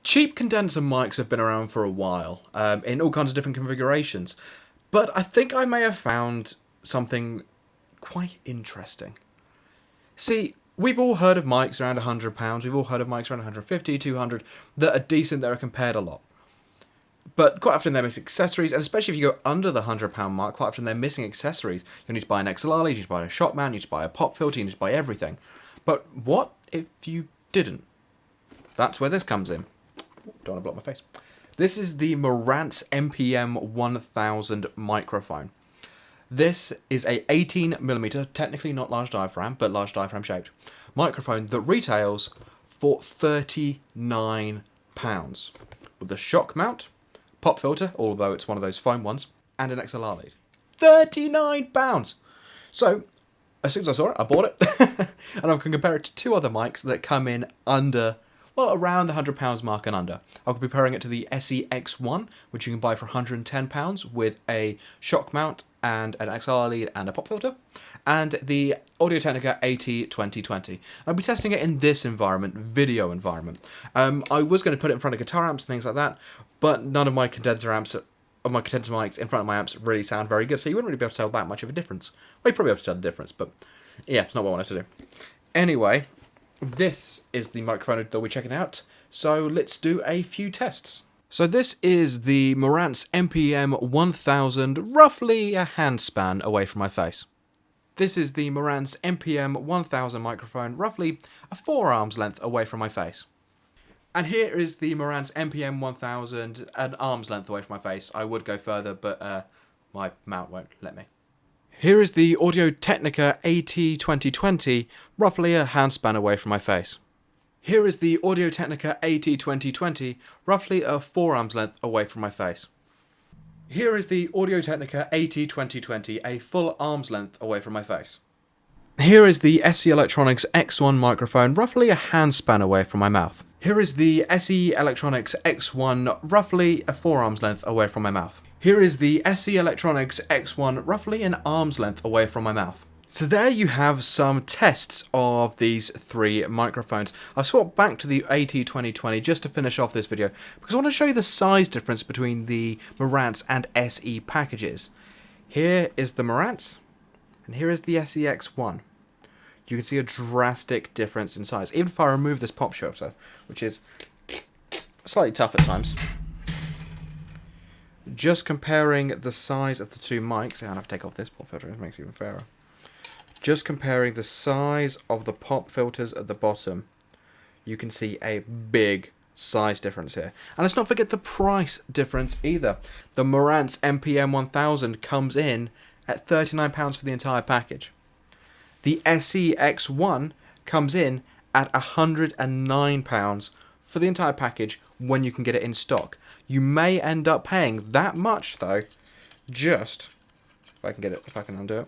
Cheap condenser mics have been around for a while, in all kinds of different configurations, but I think I may have found something quite interesting. See, we've all heard of mics around £100, we've all heard of mics around 150, 200, that are decent, that are compared a lot. But quite often they're missing accessories, and especially if you go under the £100 mark, quite often they're missing accessories. You'll need to buy an XLR lead, you need to buy a shock mount, you need to buy a pop filter, you need to buy everything. But what if you didn't? That's where this comes in. Don't want to block my face. This is the Marantz MPM1000 microphone. This is a 18mm, technically not large diaphragm, but large diaphragm shaped microphone that retails for £39 with a shock mount, pop filter, although it's one of those foam ones, and an XLR lead. £39! So, as soon as I saw it, I bought it, and I can compare it to two other mics that come in under, well, around the £100 mark and under. I'll be comparing it to the SEX1, which you can buy for £110 with a shock mount and an XLR lead and a pop filter, and the Audio-Technica AT2020. I'll be testing it in this environment, video environment. I was going to put it in front of guitar amps and things like that, but none of my condenser mics in front of my amps really sound very good, so you wouldn't really be able to tell that much of a difference. Well, you'd probably be able to tell the difference, but yeah, it's not what I wanted to do. Anyway, this is the microphone that we're checking out, so let's do a few tests. So this is the Marantz MPM1000, roughly a handspan away from my face. This is the Marantz MPM1000 microphone, roughly a forearm's length away from my face. And here is the Marantz MPM1000, an arm's length away from my face. I would go further, but my mount won't let me. Here is the Audio-Technica AT2020, roughly a handspan away from my face. Here is the Audio-Technica AT2020, roughly a forearm's length away from my face. Here is the Audio-Technica AT2020, a full arm's length away from my face. Here is the SE Electronics X1 microphone, roughly a handspan away from my mouth. Here is the SE Electronics X1, roughly a forearm's length away from my mouth. Here is the SE Electronics X1, roughly an arm's length away from my mouth. So there you have some tests of these three microphones. I've swapped back to the AT2020 just to finish off this video, because I want to show you the size difference between the Marantz and SE packages. Here is the Marantz, and here is the SEX1. You can see a drastic difference in size, even if I remove this pop filter, which is slightly tough at times. Just comparing the size of the two mics, and I have to take off this pop filter, it makes it even fairer. Just comparing the size of the pop filters at the bottom, you can see a big size difference here. And let's not forget the price difference either. The Marantz MPM1000 comes in at £39 for the entire package. The SEX1 comes in at £109 for the entire package when you can get it in stock. You may end up paying that much though, just, if I can undo it.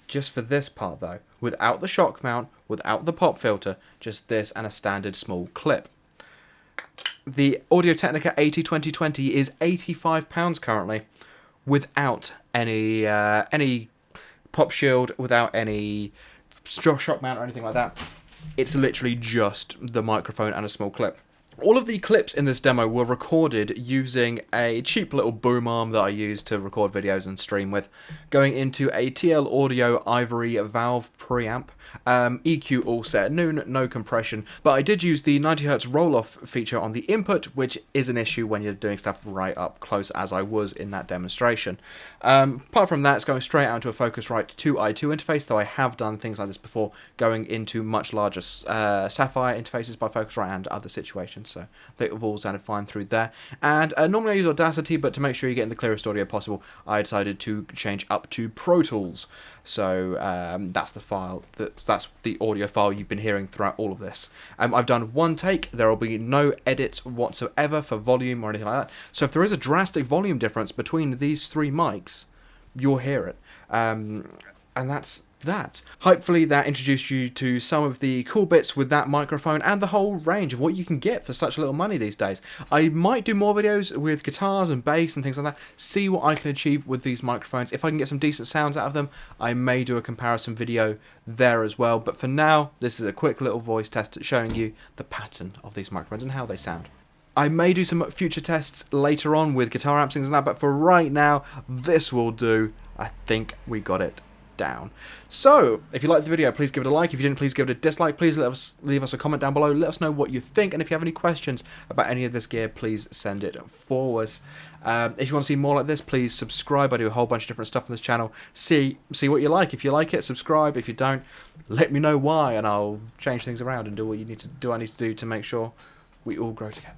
Just for this part though, without the shock mount, without the pop filter, just this and a standard small clip. The Audio-Technica AT2020 is £85 currently, without any pop shield, without any shock mount or anything like that. It's literally just the microphone and a small clip. All of the clips in this demo were recorded using a cheap little boom arm that I use to record videos and stream with, going into a TL Audio Ivory Valve preamp, EQ all set at noon, no compression, but I did use the 90Hz roll-off feature on the input, which is an issue when you're doing stuff right up close, as I was in that demonstration. Apart from that, it's going straight out to a Focusrite 2i2 interface, though I have done things like this before, going into much larger Sapphire interfaces by Focusrite and other situations. So they have all sounded fine through there. And normally I use Audacity, but to make sure you're getting the clearest audio possible, I decided to change up to Pro Tools. So that's the file, that's the audio file you've been hearing throughout all of this. I've done one take. There will be no edits whatsoever for volume or anything like that. So if there is a drastic volume difference between these three mics, you'll hear it. And that's that. Hopefully that introduced you to some of the cool bits with that microphone and the whole range of what you can get for such little money these days. I might do more videos with guitars and bass and things like that, see what I can achieve with these microphones. If I can get some decent sounds out of them, I may do a comparison video there as well. But for now, this is a quick little voice test showing you the pattern of these microphones and how they sound. I may do some future tests later on with guitar amps and things like that, but for right now, this will do. I think we got it down. So, if you liked the video, please give it a like. If you didn't, please give it a dislike. Please leave us a comment down below. Let us know what you think, and if you have any questions about any of this gear, please send it forward. If you want to see more like this, please subscribe. I do a whole bunch of different stuff on this channel. See what you like. If you like it, subscribe. If you don't, let me know why, and I'll change things around and do what you need to do. I need to do to make sure we all grow together.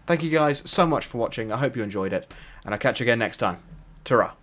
Thank you guys so much for watching. I hope you enjoyed it, and I'll catch you again next time. Ta-ra.